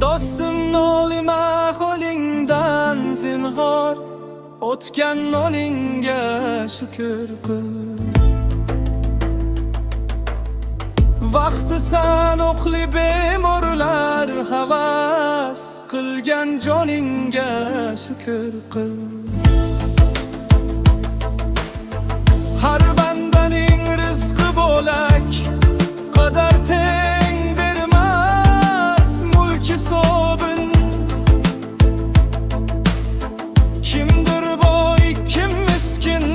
Dostum nolima qo'lingdan zinhor, o'tgan yo'lingga shukr qil. Vaqti sanoqli bemorlar havas qilgan joningga shukr qil. Har bandaning rizqi bo'lak, qadar teng bermas mulki sobin. Kimdir boy, kim miskin,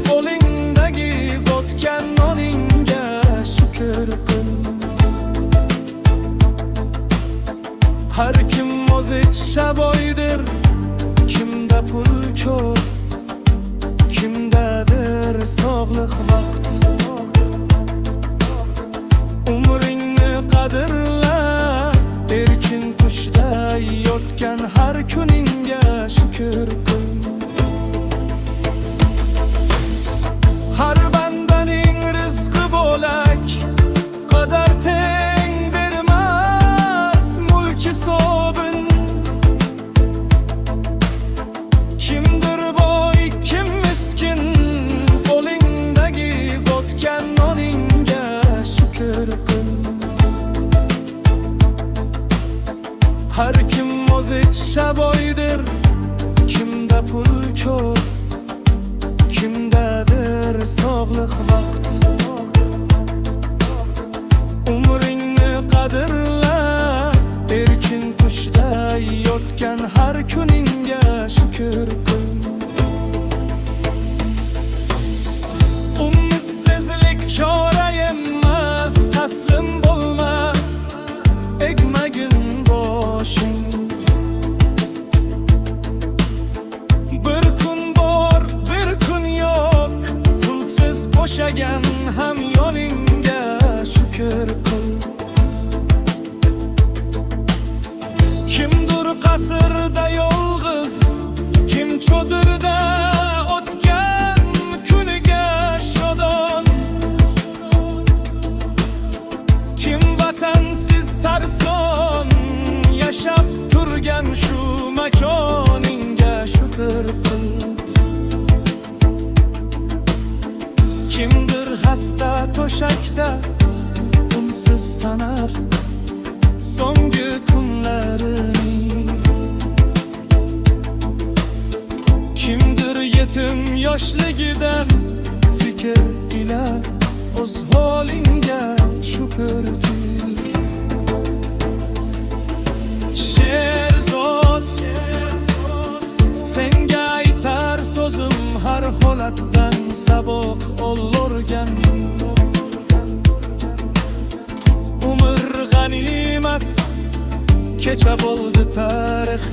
qo'lingdagi o'tgan noningga shukr qil. Har kim o'zicha boydir, kimda pul ko'p, kimdadir sog'liq vaqt. Umringni qadrla, erkin qushday yotgan har kuningga shukr qil. Har bandaning rizqi bo'lak, qadar teng bermas mulki sobin. Kimdir boy, kim miskin, qo'lingdagi o'tgan noningga shukr qil. Har kim o'zicha boydir, kimda pul ko'p, kimdadir sog'liq vaqt. Umringni qadrla, erkin qushday yotgan har kuningga shukr qil. Umidsizlik chora emas, taslim bo'lma, egmagin boshing. Bir kun bor, bir kun yo'q, pulsiz bo'shagan ham yoningga shukr qil. Kimdir qasrda yolg'iz, kim cho'dirda o'tgan kuniga shodon. Kim vatansiz sarson yashab turgan shu makoningga shukr qil. Kimdir hasta to'shakda unsiz sanar so'nggi kunlarini. Kimdir yetim yoshligidan fikr ila o'z holingga shukr qil. Sherzod, senga aytar so'zim har holatdan saboq olurgan. Umr g'animat, kecha bo'ldi tarix